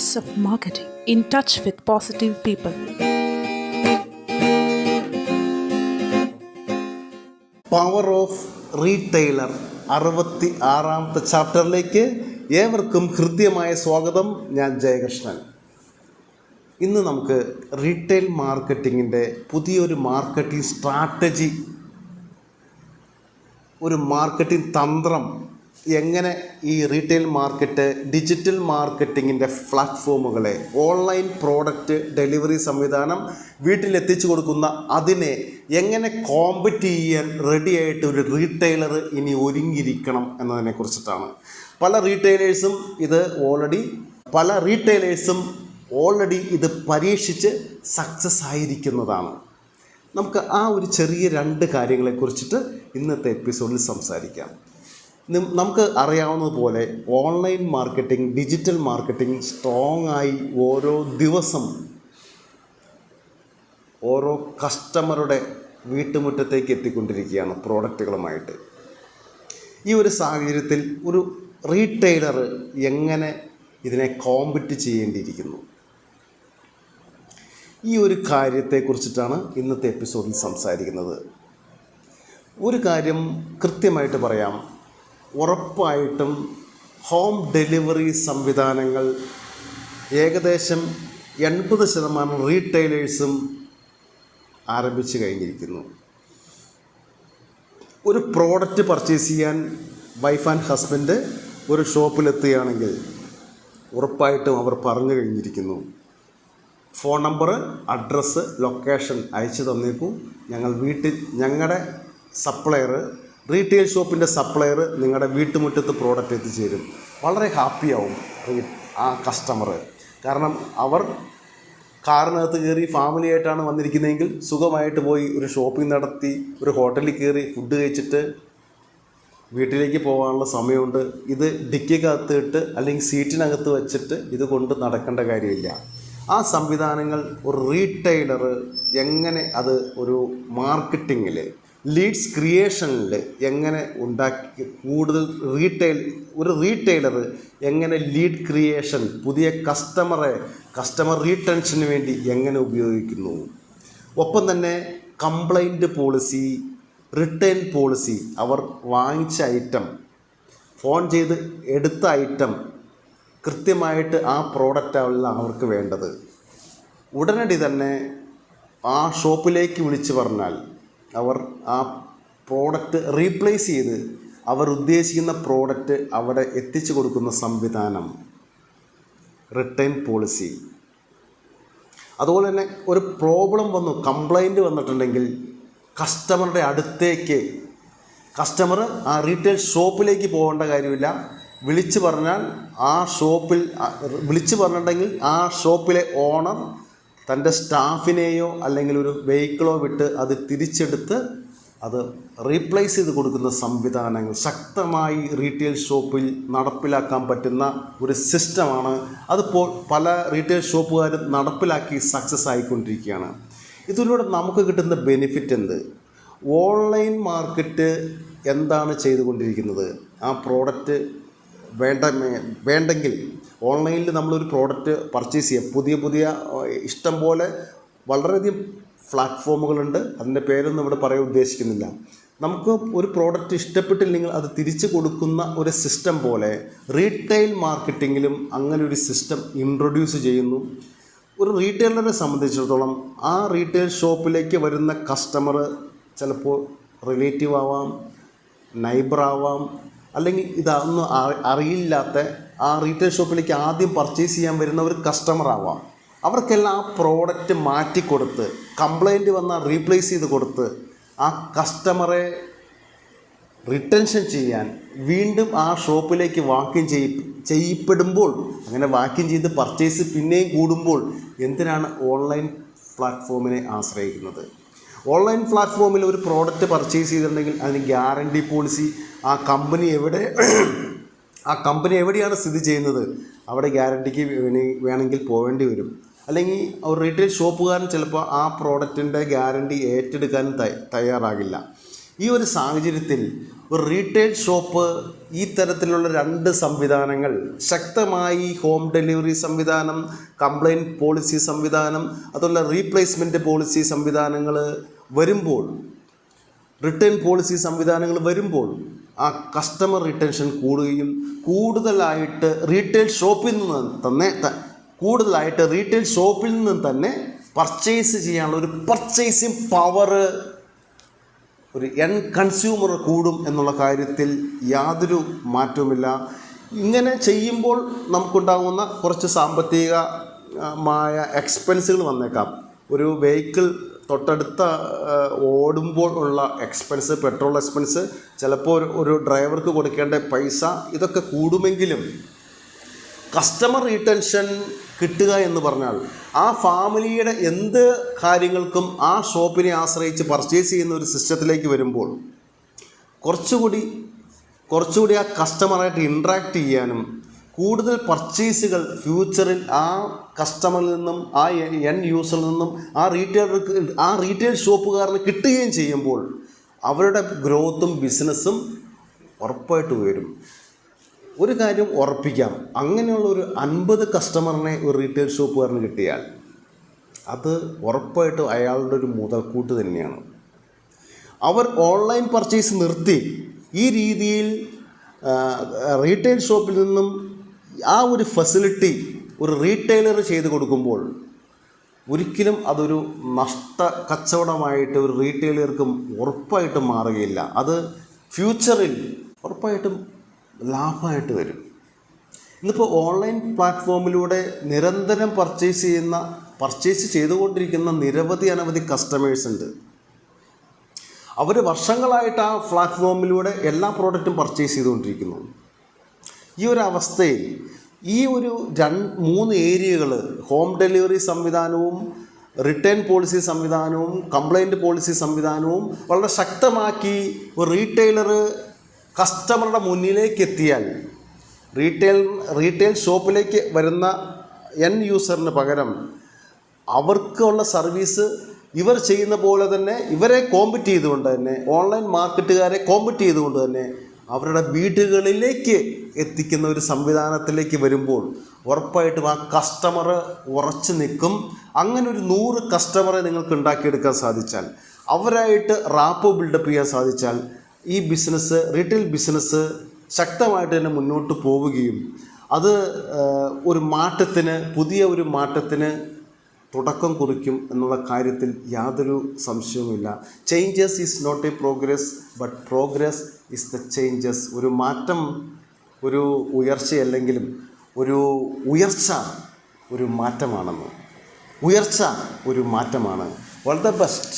Voice of Marketing, in touch with positive people. Power of retailer 66ാമത്തെ ചാപ്റ്ററിലേക്ക് ഏവർക്കും ഹൃദ്യമായ സ്വാഗതം. ഞാൻ ജയകൃഷ്ണൻ. ഇന്ന് നമുക്ക് റീറ്റെയിൽ മാർക്കറ്റിങ്ങിൻ്റെ പുതിയൊരു മാർക്കറ്റിംഗ് സ്ട്രാറ്റജി, ഒരു മാർക്കറ്റിംഗ് തന്ത്രം, എങ്ങനെ ഈ റീറ്റെയിൽ മാർക്കറ്റ് ഡിജിറ്റൽ മാർക്കറ്റിങ്ങിൻ്റെ പ്ലാറ്റ്ഫോമുകളെ, ഓൺലൈൻ പ്രോഡക്റ്റ് ഡെലിവറി സംവിധാനം വീട്ടിലെത്തിച്ചു കൊടുക്കുന്ന അതിനെ എങ്ങനെ കോമ്പറ്റ് ചെയ്യാൻ റെഡിയായിട്ട് ഒരു റീറ്റെയിലർ ഇനി ഒരുങ്ങിയിരിക്കണം എന്നതിനെക്കുറിച്ചിട്ടാണ്. പല റീറ്റെയിലേഴ്സും ഓൾറെഡി ഇത് പരീക്ഷിച്ച് സക്സസ് ആയിരിക്കുന്നതാണ്. നമുക്ക് ആ ഒരു ചെറിയ 2 കാര്യങ്ങളെക്കുറിച്ചിട്ട് ഇന്നത്തെ എപ്പിസോഡിൽ സംസാരിക്കാം. നമുക്ക് അറിയാവുന്നതുപോലെ online marketing, digital marketing strong ആയി ഓരോ ദിവസം ഓരോ കസ്റ്റമറുടെ വീട്ടുമുറ്റത്തേക്ക് എത്തിക്കൊണ്ടിരിക്കുകയാണ് പ്രോഡക്റ്റുകളുമായിട്ട്. ഈ ഒരു സാഹചര്യത്തിൽ ഒരു റീറ്റെയിലർ എങ്ങനെ ഇതിനെ കോമ്പറ്റ് ചെയ്യേണ്ടിയിരിക്കുന്നു, ഈ ഒരു കാര്യത്തെക്കുറിച്ചിട്ടാണ് ഇന്നത്തെ എപ്പിസോഡിൽ സംസാരിക്കുന്നത്. ഒരു കാര്യം കൃത്യമായിട്ട് പറയാം, ഉറപ്പായിട്ടും ഹോം ഡെലിവറി സംവിധാനങ്ങൾ ഏകദേശം 80% റീറ്റെയിലേഴ്സും ആരംഭിച്ചു കഴിഞ്ഞിരിക്കുന്നു. ഒരു പ്രോഡക്റ്റ് പർച്ചേസ് ചെയ്യാൻ വൈഫ് ആൻഡ് ഹസ്ബൻഡ് ഒരു ഷോപ്പിലെത്തുകയാണെങ്കിൽ ഉറപ്പായിട്ടും അവർ പറഞ്ഞു കഴിഞ്ഞിരിക്കുന്നു, ഫോൺ നമ്പർ, അഡ്രസ്സ്, ലൊക്കേഷൻ അയച്ചു തന്നേക്കൂ, ഞങ്ങളുടെ സപ്ലയർ, റീറ്റെയിൽ ഷോപ്പിൻ്റെ സപ്ലയർ നിങ്ങളുടെ വീട്ടുമുറ്റത്ത് പ്രോഡക്റ്റ് എത്തിച്ചേരും. വളരെ ഹാപ്പിയാവും ആ കസ്റ്റമർ. കാരണം അവർ കാറിനകത്ത് കയറി ഫാമിലിയായിട്ടാണ് വന്നിരിക്കുന്നതെങ്കിൽ സുഖമായിട്ട് പോയി ഒരു ഷോപ്പിംഗ് നടത്തി ഒരു ഹോട്ടലിൽ കയറി ഫുഡ് കഴിച്ചിട്ട് വീട്ടിലേക്ക് പോകാനുള്ള സമയമുണ്ട്. ഇത് ഡിക്കിക്കകത്ത് ഇട്ട് അല്ലെങ്കിൽ സീറ്റിനകത്ത് വെച്ചിട്ട് ഇത് കൊണ്ട് നടക്കേണ്ട കാര്യമില്ല. ആ സംവിധാനങ്ങൾ ഒരു റീറ്റെയിലർ എങ്ങനെ അത് ഒരു മാർക്കറ്റിങ്ങിൽ, ലീഡ്സ് ക്രിയേഷനിൽ എങ്ങനെ ഉണ്ടാക്കി, കൂടുതൽ ഒരു റീറ്റെയിലർ എങ്ങനെ ലീഡ് ക്രിയേഷൻ, പുതിയ കസ്റ്റമർ റീറ്റൻഷന് വേണ്ടി എങ്ങനെ ഉപയോഗിക്കുന്നു. ഒപ്പം തന്നെ കംപ്ലൈൻറ്റ് പോളിസി, റിട്ടേൺ പോളിസി, അവർ വാങ്ങിച്ച ഐറ്റം, ഫോൺ ചെയ്ത് എടുത്ത ഐറ്റം കൃത്യമായിട്ട് ആ പ്രോഡക്റ്റാവില്ല അവർക്ക് വേണ്ടത്. ഉടനടി തന്നെ ആ ഷോപ്പിലേക്ക് വിളിച്ച് പറഞ്ഞാൽ അവർ ആ പ്രോഡക്റ്റ് റീപ്ലേസ് ചെയ്ത് അവർ ഉദ്ദേശിക്കുന്ന പ്രോഡക്റ്റ് അവിടെ എത്തിച്ചു കൊടുക്കുന്ന സംവിധാനം, റിട്ടേൺ പോളിസി. അതുപോലെ തന്നെ ഒരു പ്രോബ്ലം വന്നു, കംപ്ലൈൻറ്റ് വന്നിട്ടുണ്ടെങ്കിൽ കസ്റ്റമറുടെ അടുത്തേക്ക്, കസ്റ്റമർ ആ റീറ്റെയിൽ ഷോപ്പിലേക്ക് പോകേണ്ട കാര്യമില്ല. വിളിച്ചു പറഞ്ഞിട്ടുണ്ടെങ്കിൽ ആ ഷോപ്പിലെ ഓണർ തൻ്റെ സ്റ്റാഫിനെയോ അല്ലെങ്കിൽ ഒരു വെഹിക്കിളോ വിട്ട് അത് തിരിച്ചെടുത്ത് അത് റീപ്ലേസ് ചെയ്ത് കൊടുക്കുന്ന സംവിധാനങ്ങൾ ശക്തമായി റീറ്റെയിൽ ഷോപ്പിൽ നടപ്പിലാക്കാൻ പറ്റുന്ന ഒരു സിസ്റ്റമാണ്. അതിപ്പോൾ പല റീറ്റെയിൽ ഷോപ്പുകാരും നടപ്പിലാക്കി സക്സസ് ആയിക്കൊണ്ടിരിക്കുകയാണ്. ഇതിലൂടെ നമുക്ക് കിട്ടുന്ന ബെനിഫിറ്റ് എന്ത്? ഓൺലൈൻ മാർക്കറ്റ് എന്താണ് ചെയ്തുകൊണ്ടിരിക്കുന്നത്? ആ പ്രോഡക്റ്റ് വേണ്ടെങ്കിൽ ഓൺലൈനിൽ നമ്മളൊരു പ്രോഡക്റ്റ് പർച്ചേസ് ചെയ്യാം. പുതിയ ഇഷ്ടം പോലെ വളരെയധികം പ്ലാറ്റ്ഫോമുകളുണ്ട്. അതിൻ്റെ പേരൊന്നും ഇവിടെ പറയാൻ ഉദ്ദേശിക്കുന്നില്ല. നമുക്ക് ഒരു പ്രോഡക്റ്റ് ഇഷ്ടപ്പെട്ടില്ലെങ്കിൽ അത് തിരിച്ചു കൊടുക്കുന്ന ഒരു സിസ്റ്റം പോലെ റീറ്റെയിൽ മാർക്കറ്റിങ്ങിലും അങ്ങനെ ഒരു സിസ്റ്റം ഇൻട്രൊഡ്യൂസ് ചെയ്യുന്നു. ഒരു റീറ്റെയിലറെ സംബന്ധിച്ചിടത്തോളം ആ റീറ്റെയിൽ ഷോപ്പിലേക്ക് വരുന്ന കസ്റ്റമർ ചിലപ്പോൾ റിലേറ്റീവ് ആവാം, നൈബർ ആവാം, അല്ലെങ്കിൽ ഇതൊന്നും അറിയില്ലാത്ത ആ റീറ്റെയിൽ ഷോപ്പിലേക്ക് ആദ്യം പർച്ചേസ് ചെയ്യാൻ വരുന്ന ഒരു കസ്റ്റമർ ആവാം. അവർക്കെല്ലാം ആ പ്രോഡക്റ്റ് മാറ്റിക്കൊടുത്ത്, കംപ്ലൈൻറ്റ് വന്നാൽ റീപ്ലേസ് ചെയ്ത് കൊടുത്ത് ആ കസ്റ്റമറെ റിട്ടൻഷൻ ചെയ്യാൻ വീണ്ടും ആ ഷോപ്പിലേക്ക് വാക്യം ചെയ്യപ്പെടുമ്പോൾ, അങ്ങനെ വാക്യം ചെയ്ത് പർച്ചേസ് പിന്നെയും കൂടുമ്പോൾ എന്തിനാണ് ഓൺലൈൻ പ്ലാറ്റ്ഫോമിനെ ആശ്രയിക്കുന്നത്? ഓൺലൈൻ പ്ലാറ്റ്ഫോമിൽ ഒരു പ്രോഡക്റ്റ് പർച്ചേസ് ചെയ്തിട്ടുണ്ടെങ്കിൽ അതിന് ഗ്യാരണ്ടി പോളിസി, ആ കമ്പനി എവിടെയാണ് സ്ഥിതി ചെയ്യുന്നത് അവിടെ ഗ്യാരണ്ടിക്ക് വേണമെങ്കിൽ പോവേണ്ടി വരും. അല്ലെങ്കിൽ ഒരു റീറ്റെയിൽ ഷോപ്പുകാരൻ ചിലപ്പോൾ ആ പ്രോഡക്റ്റിൻ്റെ ഗ്യാരണ്ടി ഏറ്റെടുക്കാനും തയ്യാറാകില്ല. ഈ ഒരു സാഹചര്യത്തിൽ ഒരു റീറ്റെയിൽ ഷോപ്പ് ഈ തരത്തിലുള്ള 2 സംവിധാനങ്ങൾ ശക്തമായി ഹോം ഡെലിവറി സംവിധാനം, കംപ്ലൈൻറ്റ് പോളിസി സംവിധാനം, അതുപോലെ റീപ്ലേസ്മെൻറ്റ് പോളിസി സംവിധാനങ്ങൾ വരുമ്പോൾ, റിട്ടേൺ പോളിസി സംവിധാനങ്ങൾ വരുമ്പോൾ ആ കസ്റ്റമർ റിട്ടൻഷൻ കൂടുകയും കൂടുതലായിട്ട് റീറ്റെയിൽ ഷോപ്പിൽ നിന്ന് തന്നെ പർച്ചേസ് ചെയ്യാനുള്ള ഒരു പർച്ചേസിങ് പവർ ഒരു കൺസ്യൂമർ കൂടും എന്നുള്ള കാര്യത്തിൽ യാതൊരു മാറ്റവുമില്ല. ഇങ്ങനെ ചെയ്യുമ്പോൾ നമുക്കുണ്ടാകുന്ന കുറച്ച് സാമ്പത്തികമായ എക്സ്പെൻസുകൾ വന്നേക്കാം. ഒരു വെഹിക്കിൾ തൊട്ടടുത്ത ഓടുമ്പോൾ ഉള്ള എക്സ്പെൻസ്, പെട്രോൾ എക്സ്പെൻസ്, ചിലപ്പോൾ ഒരു ഡ്രൈവർക്ക് കൊടുക്കേണ്ട പൈസ, ഇതൊക്കെ കൂടുമെങ്കിലും കസ്റ്റമർ റീറ്റൻഷൻ കിട്ടുക എന്ന് പറഞ്ഞാൽ ആ ഫാമിലിയുടെ എന്ത് കാര്യങ്ങൾക്കും ആ ഷോപ്പിനെ ആശ്രയിച്ച് പർച്ചേസ് ചെയ്യുന്ന ഒരു സിസ്റ്റത്തിലേക്ക് വരുമ്പോൾ കുറച്ചുകൂടി ആ കസ്റ്റമറായിട്ട് ഇൻട്രാക്ട് ചെയ്യാനും കൂടുതൽ പർച്ചേസുകൾ ഫ്യൂച്ചറിൽ ആ കസ്റ്റമറിൽ നിന്നും ആ യൂസറിൽ നിന്നും ആ റീറ്റെയിൽ ഷോപ്പുകാരന് കിട്ടുകയും ചെയ്യുമ്പോൾ അവരുടെ ഗ്രോത്തും ബിസിനസ്സും ഉറപ്പായിട്ട് ഉയരും. ഒരു കാര്യം ഉറപ്പിക്കാം, അങ്ങനെയുള്ള ഒരു 50 കസ്റ്റമറിനെ ഒരു റീറ്റെയിൽ ഷോപ്പുകാരന് കിട്ടിയാൽ അത് ഉറപ്പായിട്ടും അയാളുടെ ഒരു മുതൽക്കൂട്ട് തന്നെയാണ്. അവർ ഓൺലൈൻ പർച്ചേസ് നിർത്തി ഈ രീതിയിൽ റീറ്റെയിൽ ഷോപ്പിൽ നിന്നും ആ ഒരു ഫെസിലിറ്റി ഒരു റീറ്റെയിലർ ചെയ്ത് കൊടുക്കുമ്പോൾ ഒരിക്കലും അതൊരു നഷ്ട കച്ചവടമായിട്ട് ഒരു റീറ്റെയിലർക്കും ഉറപ്പായിട്ടും മാറുകയില്ല. അത് ഫ്യൂച്ചറിൽ ഉറപ്പായിട്ടും ലാഭമായിട്ട് വരും. ഇന്നിപ്പോൾ ഓൺലൈൻ പ്ലാറ്റ്ഫോമിലൂടെ നിരന്തരം പർച്ചേസ് ചെയ്തുകൊണ്ടിരിക്കുന്ന അനവധി കസ്റ്റമേഴ്സ് ഉണ്ട്. അവർ വർഷങ്ങളായിട്ട് ആ പ്ലാറ്റ്ഫോമിലൂടെ എല്ലാ പ്രോഡക്റ്റും പർച്ചേസ് ചെയ്തുകൊണ്ടിരിക്കുന്നു. ഈ ഒരു അവസ്ഥയിൽ ഈ ഒരു 3 ഏരിയകൾ, ഹോം ഡെലിവറി സംവിധാനവും റിട്ടേൺ പോളിസി സംവിധാനവും കംപ്ലൈൻറ്റ് പോളിസി സംവിധാനവും വളരെ ശക്തമാക്കി ഒരു റീറ്റെയിലർ കസ്റ്റമറുടെ മുന്നിലേക്ക് എത്തിയാൽ റീറ്റെയിൽ ഷോപ്പിലേക്ക് വരുന്ന യൂസറിന് പകരം അവർക്കുള്ള സർവീസ് ഇവർ ചെയ്യുന്ന പോലെ തന്നെ ഇവരെ കോമ്പറ്റ് ചെയ്തുകൊണ്ട് തന്നെ, ഓൺലൈൻ മാർക്കറ്റുകാരെ കോമ്പറ്റ് ചെയ്തുകൊണ്ട് തന്നെ അവരുടെ വീടുകളിലേക്ക് എത്തിക്കുന്ന ഒരു സംവിധാനത്തിലേക്ക് വരുമ്പോൾ ഉറപ്പായിട്ടും ആ കസ്റ്റമർ ഉറച്ചു നിൽക്കും. അങ്ങനെ ഒരു 100 കസ്റ്റമറെ നിങ്ങൾക്ക് ഉണ്ടാക്കിയെടുക്കാൻ സാധിച്ചാൽ, അവരായിട്ട് റാപ്പ് ബിൽഡപ്പ് ചെയ്യാൻ സാധിച്ചാൽ ഈ ബിസിനസ്, റീറ്റെയിൽ ബിസിനസ് ശക്തമായിട്ട് തന്നെ മുന്നോട്ട് പോവുകയും അത് പുതിയ ഒരു മാറ്റത്തിന് തുടക്കം കുറിക്കും എന്നുള്ള കാര്യത്തിൽ യാതൊരു സംശയവുമില്ല. Changes is not a progress, but progress is the changes. ഒരു മാറ്റം ഒരു ഉയർച്ചയല്ലെങ്കിലും ഉയർച്ച ഒരു മാറ്റമാണ്. All the best.